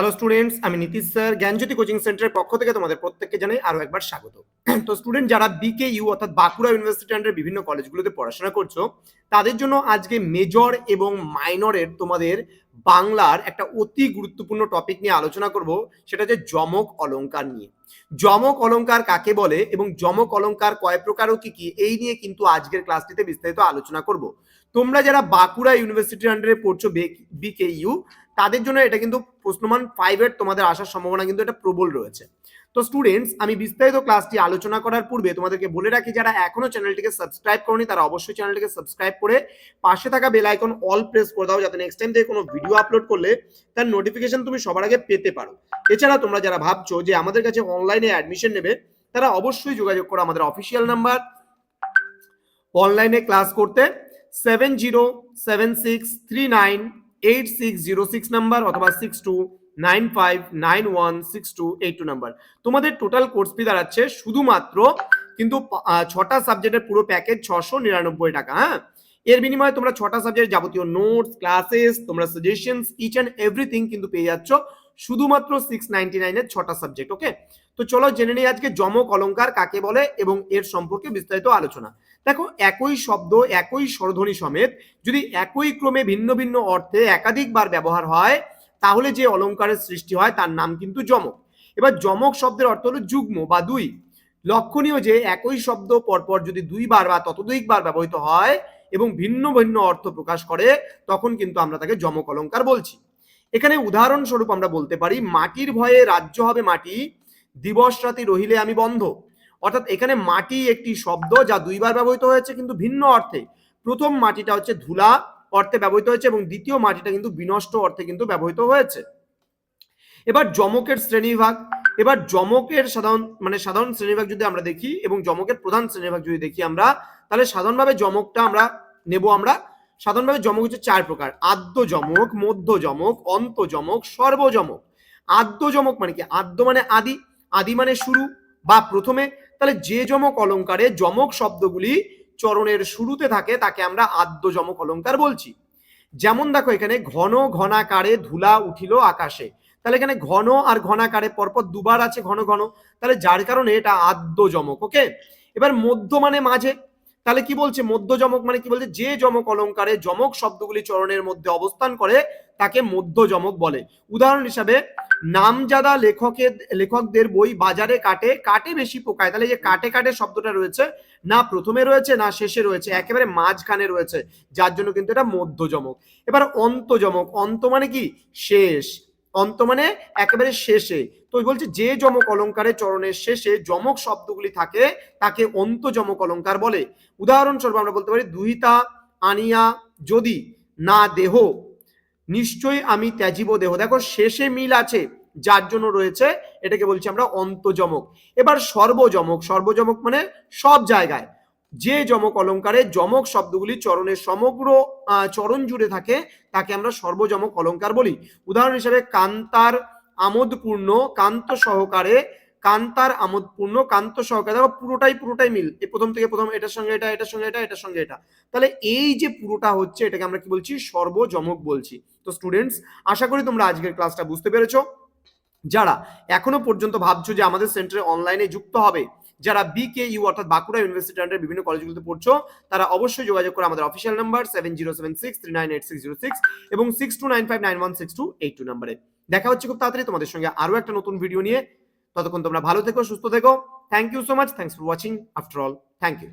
Hello students, আমি Nitish sir জ্ঞানজ্যোতি coaching সেন্টারের পক্ষ থেকে তোমাদের প্রত্যেককে জানাই আরো একবার স্বাগত। তো স্টুডেন্ট যারা বিকেইউ অর্থাৎ বাঁকুড়া ইউনিভার্সিটি আন্ডার বিভিন্ন কলেজগুলোতে পড়াশোনা করছো, তাদের জন্য আজকে মেজর এবং মাইনরের তোমাদের বাংলার একটা অতি গুরুত্বপূর্ণ টপিক নিয়ে আলোচনা করব। সেটা হচ্ছে যমক অলংকার নিয়ে। যমক অলংকার কাকে বলে এবং যমক অলংকার কয় প্রকার ও কি কি, এই নিয়ে কিন্তু আজকের ক্লাসটিতে বিস্তারিত আলোচনা করব। তোমরা যারা বাঁকুড়া ইউনিভার্সিটির আন্ডারে পড়ছো বিকেইউ, তাদের জন্য এটা কিন্তু প্রশ্নমান 5 তোমাদের আসার সম্ভাবনা কিন্তু এটা প্রবল রয়েছে। তো স্টুডেন্টস, আমি বিস্তারিত ক্লাসটি আলোচনা করার পূর্বে তোমাদেরকে বলে রাখি, যারা এখনো চ্যানেলটিকে সাবস্ক্রাইব করনি তারা অবশ্যই চ্যানেলটিকে সাবস্ক্রাইব করে পাশে থাকা বেল আইকন অল প্রেস করে দাও, যাতে নেক্সট টাইম থেকে কোনো ভিডিও আপলোড করলে তার নোটিফিকেশন তুমি সবার আগে পেতে পারো। এছাড়া তোমরা যারা ভাবছো যে আমাদের কাছে অনলাইনে অ্যাডমিশন নেবে, তারা অবশ্যই যোগাযোগ করো আমাদের অফিসিয়াল নাম্বার অনলাইনে ক্লাস করতে 7076398606 নাম্বার অথবা 6295916282 নাম্বার। তোমাদের টোটাল কোর্স ফি দাঁড়াচ্ছে শুধুমাত্র কিন্তু 6টা সাবজেক্টের পুরো প্যাকেজ 699 টাকা। হ্যাঁ, এর বিনিময়ে তোমরা 6টা সাবজেক্টের যাবতীয় নোটস, ক্লাসেস, তোমরা সাজেশনস, ইচ অ্যান্ড এভরিথিং কিন্তু পেয়ে যাচ্ছ শুধুমাত্র 699 এর 6টা সাবজেক্ট। ওকে, তো চলো জেনে নিই আজকে যমক অলংকার কাকে বলে এবং এর সম্পর্কে বিস্তারিত আলোচনা। দেখো, একই শব্দ একই স্বরধ্বনি সমেত যদি একই ক্রমে ভিন্ন ভিন্ন অর্থে একাধিকবার ব্যবহার হয়, তাহলে যে অলংকারের সৃষ্টি হয় তার নাম কিন্তু যমক। এবার যমক শব্দের অর্থ হলো যুগ্ম বা দুই। লক্ষণীয় যে একই শব্দ পরপর যদি দুইবার বা ততোধিকবার ব্যবহৃত হয় এবং ভিন্ন ভিন্ন অর্থ প্রকাশ করে, তখন কিন্তু আমরা তাকে যমক অলংকার বলছি। এখানে উদাহরণস্বরূপ আমরা বলতে পারি, মাটির ভয়ে রাজ্য হবে মাটি, দিবস রাতি রহিলে আমি বন্ধ। অর্থাৎ এখানে মাটি একটি শব্দ যা দুইবার ব্যবহৃত হয়েছে কিন্তু ভিন্ন অর্থে। প্রথম মাটিটা হচ্ছে ধুলা অর্থে ব্যবহৃত হয়েছে এবং দ্বিতীয় মাটিটা কিন্তু বিনষ্ট অর্থে কিন্তু ব্যবহৃত হয়েছে। এবার যমকের শ্রেণীবিভাগ। এবার যমকের সাধারণ শ্রেণীবিভাগ যদি আমরা দেখি এবং যমকের প্রধান শ্রেণীবিভাগ যদি দেখি আমরা, তাহলে সাধারণভাবে যমকটা আমরা নেব। সাধারণভাবে যমক হচ্ছে 4 প্রকার: আদ্য যমক, মধ্য যমক, অন্ত যমক, সর্বযমক। আদ্য যমক মানে কি? আদ্য মানে আদি, আদি মানে শুরু বা প্রথমে। তাহলে যে যমক অলংকারে যমক শব্দগুলি চরণের শুরুতে থাকে তাকে আমরা আদ্য যমক অলংকার বলছি। যেমন দেখো, এখানে ঘন ঘনাকারে ধুলা উঠিল আকাশে। তাহলে এখানে ঘন আর ঘনাকারে পরপর দুবার আছে, ঘন ঘন, তাহলে যার কারণে এটা আদ্য যমক। ওকে, এবার মধ্য মানে মাঝে। তাহলে কি বলছে? মধ্য যমক মানে কি বলছে? যে যমক অলংকারে যমক শব্দগুলি চরণের মধ্যে অবস্থান করে তাকে মধ্য যমক বলে। উদাহরণ হিসাবে, নামজাদা লেখকদের বই বাজারে কাটে, কাটে বেশি পোকায়। তাহলে যে কাটে কাটে শব্দটা রয়েছে, না প্রথমে রয়েছে না শেষে রয়েছে, একেবারে মাঝখানে রয়েছে, যার জন্য কিন্তু এটা মধ্য যমক। এবার অন্ত যমক। অন্ত মানে কি? শেষ। অন্ত মানে একেবারে শেষে। তো বলছে যে যমক অলংকারে চরণের শেষে যমক শব্দগুলি থাকে তাকে অন্ত যমক অলংকার বলে। উদাহরণস্বরূপ আমরা বলতে পারি, দুহিতা আনিয়া যদি না দেহ নিশ্চয়ই আমি ত্যাজিব দেহ। দেখো, শেষে মিল আছে, যার জন্য রয়েছে, এটাকে বলছি আমরা অন্তযমক। এবার সর্বযমক। সর্বযমক মানে সব জায়গায়। যে যমক অলংকারে যমক শব্দগুলি চরণের সমগ্র চরণ জুড়ে থাকে তাকে আমরা সর্বযমক অলংকার বলি। উদাহরণ হিসেবে, কান্তার আমোদপূর্ণ, কান্ত সহকারে, কান্তার আমোদপূর্ণ, কান্ত সহকারে। দেখো, পুরোটাই মিল, প্রথম থেকে প্রথম, এটার সঙ্গে এটা, এটার সঙ্গে এটা, এটার সঙ্গে এটা। তাহলে এই যে পুরোটা হচ্ছে, এটাকে আমরা কি বলছি? সর্বযমক বলছি। তো স্টুডেন্টস, আশা করি তোমরা আজকের ক্লাসটা বুঝতে পেরেছো। যারা এখনো পর্যন্ত ভাবছো যে আমাদের সেন্টারে অনলাইনে যুক্ত হবে, যারা বিকেইউ অর্থাৎ বাঁকুড়া ইউনিভার্সিটি আন্ডার বিভিন্ন কলেজগুলোতে পড়ছো, তারা অবশ্যই যোগাযোগ করে আমাদের অফিসিয়াল নাম্বার 7076398606 এবং 6295916282 নাম্বারে। দেখা হচ্ছে খুব তাড়াতাড়ি তোমাদের সঙ্গে আরো একটা নতুন ভিডিও নিয়ে। ততক্ষণ তোমরা ভালো থেকো, সুস্থ থেকো। Thank you so much. Thanks for watching. After all, thank you.